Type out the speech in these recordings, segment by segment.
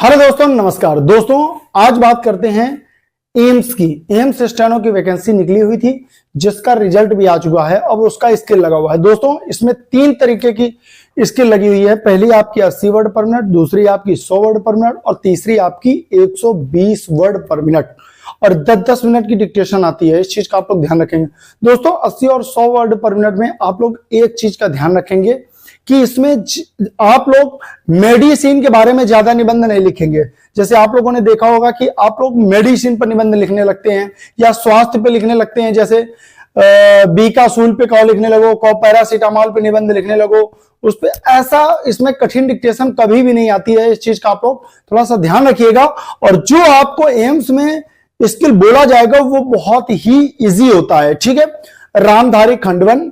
Hello दोस्तों, नमस्कार दोस्तों। आज बात करते हैं एम्स की। एम्स स्टेनो की वैकेंसी निकली हुई थी जिसका रिजल्ट भी आ चुका है। अब उसका स्किल लगा हुआ है। दोस्तों इसमें 3 तरीके की स्किल लगी हुई है। पहली आपकी 80 वर्ड पर मिनट, दूसरी आपकी 100 वर्ड पर मिनट और तीसरी आपकी 120 वर्ड पर मिनट और 10-10 मिनट की डिक्टेशन आती है। इस चीज का आप लोग ध्यान रखेंगे। दोस्तों 80 और 100 वर्ड पर मिनट में आप लोग एक चीज का ध्यान रखेंगे कि इसमें आप लोग मेडिसिन के बारे में ज्यादा निबंध नहीं लिखेंगे। जैसे आप लोगों ने देखा होगा कि आप लोग मेडिसिन पर निबंध लिखने लगते हैं या स्वास्थ्य पे लिखने लगते हैं। जैसे बी का सूल पे कौ लिखने लगो, कौ पैरासीटामोल पे निबंध लिखने लगो, उस पे ऐसा इसमें कठिन डिक्टेशन कभी भी नहीं आती है। इस चीज का आप लोग थोड़ा सा ध्यान रखिएगा। और जो आपको एम्स में स्किल बोला जाएगा वो बहुत ही इजी होता है। ठीक है, रामधारी खंडवन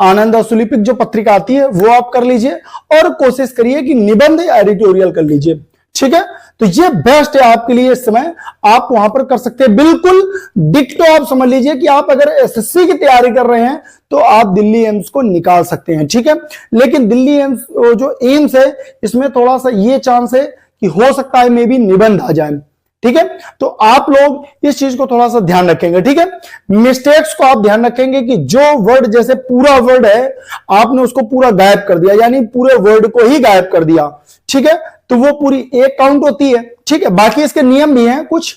आनंद असुलिपिक जो पत्रिका आती है वो आप कर लीजिए और कोशिश करिए कि निबंध एडिटोरियल कर लीजिए। ठीक है, तो ये बेस्ट है आपके लिए। इस समय आप वहां पर कर सकते हैं। बिल्कुल डिक्टो आप समझ लीजिए कि आप अगर एसएससी की तैयारी कर रहे हैं तो आप दिल्ली एम्स को निकाल सकते हैं। ठीक है, लेकिन दिल्ली एम्स जो एम्स है इसमें थोड़ा सा ये चांस है कि हो सकता है मे बी निबंध आ जाए। ठीक है, तो आप लोग इस चीज को थोड़ा सा ध्यान रखेंगे। ठीक है, मिस्टेक्स को आप ध्यान रखेंगे कि जो वर्ड जैसे पूरा वर्ड है आपने उसको पूरा गायब कर दिया, यानी पूरे वर्ड को ही गायब कर दिया। ठीक है, तो वो पूरी एक काउंट होती है। ठीक है, बाकी इसके नियम भी हैं कुछ।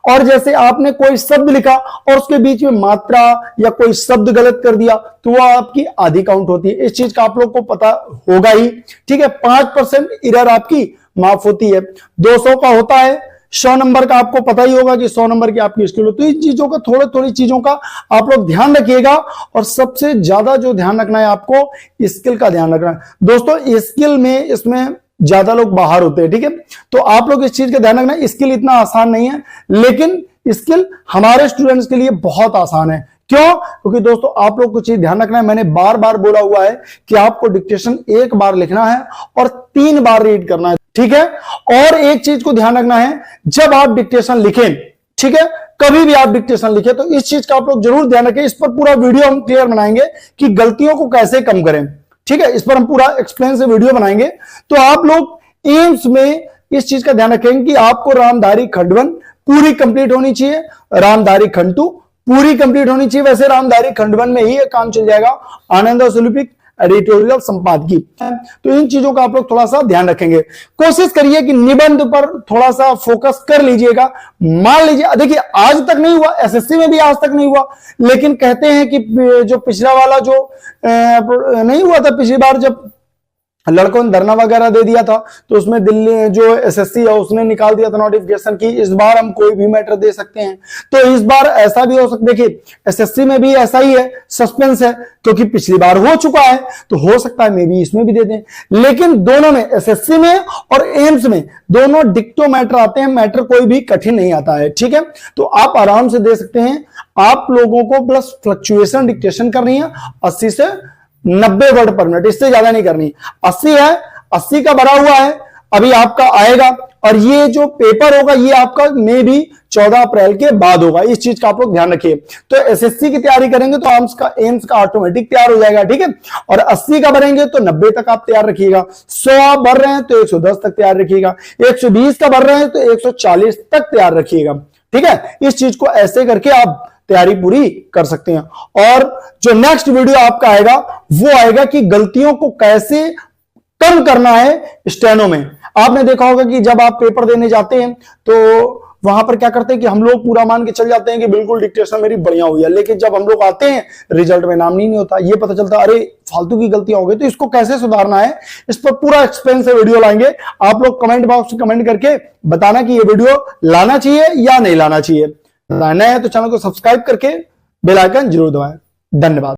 और जैसे आपने कोई शब्द लिखा और उसके बीच में मात्रा या कोई शब्द गलत कर दिया तो वो आपकी आधी काउंट होती है। इस चीज का आप लोग को पता होगा ही। ठीक है, 5% एरर आपकी माफ होती है। 200 का होता है, 100 नंबर का आपको पता ही होगा कि 100 नंबर की आपकी स्किल हो। तो इन चीजों का थोड़ी चीजों का आप लोग ध्यान रखिएगा। और सबसे ज्यादा जो ध्यान रखना है आपको स्किल का ध्यान रखना है। दोस्तों स्किल में इसमें ज्यादा लोग बाहर होते हैं। ठीक है, तो आप लोग इस चीज का ध्यान रखना। स्किल इतना आसान नहीं है, लेकिन स्किल हमारे स्टूडेंट्स के लिए बहुत आसान है। क्यों? क्योंकि दोस्तों आप लोग को चीज ध्यान रखना है। मैंने बार बार बोला हुआ है कि आपको डिक्टेशन 1 बार लिखना है और 3 बार रीड करना है। ठीक है, और एक चीज को ध्यान रखना है, जब आप डिक्टेशन लिखें, ठीक है, कभी भी आप डिक्टेशन लिखें तो इस चीज का आप लोग जरूर ध्यान रखें। इस पर पूरा वीडियो हम क्लियर बनाएंगे कि गलतियों को कैसे कम करें। ठीक है, इस पर हम पूरा एक्सप्लेन से वीडियो बनाएंगे। तो आप लोग एम्स में इस चीज का ध्यान रखेंगे कि आपको रामधारी खंडवन पूरी कंप्लीट होनी चाहिए, रामधारी खंडू पूरी कंप्लीट होनी चाहिए। वैसे रामधारी खंडवन में ही काम चल जाएगा, आनंद असुलिपिक एडिटोरियल संपादकीय। तो इन चीजों का आप लोग थोड़ा सा ध्यान रखेंगे। कोशिश करिए कि निबंध पर थोड़ा सा फोकस कर लीजिएगा। मान लीजिए देखिए आज तक नहीं हुआ, एसएससी में भी आज तक नहीं हुआ, लेकिन कहते हैं कि जो पिछला वाला जो नहीं हुआ था, पिछली बार जब लड़कों ने धरना वगैरह दे दिया था तो उसमें दिल्ली जो एसएससी है उसने निकाल दिया था नोटिफिकेशन की इस बार हम कोई भी मैटर दे सकते हैं। तो इस बार ऐसा भी हो सकता है। देखिए एसएससी में भी ऐसा ही है, सस्पेंस है क्योंकि पिछली बार हो चुका है, तो हो सकता है मे भी इसमें भी दे दें। लेकिन दोनों में, एसएससी में और एम्स में, दोनों डिक्टो मैटर आते हैं। मैटर कोई भी कठिन नहीं आता है। ठीक है, तो आप आराम से दे सकते हैं। आप लोगों को प्लस फ्लक्चुएशन डिक्टेशन करनी है 80 से 90 वर्ड पर मिनट, इससे ज्यादा नहीं करनी। 80 है, 80 का भरा हुआ है, अभी आपका आएगा। और ये जो पेपर होगा ये आपका मे भी 14 अप्रैल के बाद होगा। इस चीज का आप लोग ध्यान रखिए। तो एसएससी की तैयारी करेंगे तो एम्स का ऑटोमेटिक तैयार हो जाएगा। ठीक है, और 80 का भरेंगे तो 90 तक आप तैयार रखिएगा। 100 आप भर रहे हैं तो 110 तक तैयार रखिएगा। 120 का भर रहे हैं तो 140 तक तैयार रखिएगा। ठीक है, इस चीज को ऐसे करके आप तैयारी पूरी कर सकते हैं। और जो नेक्स्ट वीडियो आपका आएगा वो आएगा कि गलतियों को कैसे कम करना है स्टेनो में। आपने देखा होगा कि जब आप पेपर देने जाते हैं तो वहां पर क्या करते हैं कि हम लोग पूरा मान के चल जाते हैं कि बिल्कुल डिक्टेशन मेरी बढ़िया हुई है, लेकिन जब हम लोग आते हैं रिजल्ट में नाम नहीं होता। ये पता चलता अरे फालतू की गलतियां हो गई। तो इसको कैसे सुधारना है इस पर पूरा एक्सप्लेन से वीडियो लाएंगे। आप लोग कमेंट बॉक्स में कमेंट करके बताना कि ये वीडियो लाना चाहिए या नहीं लाना चाहिए। नया है तो चैनल को सब्सक्राइब करके बेल आइकन जरूर दबाएं। धन्यवाद।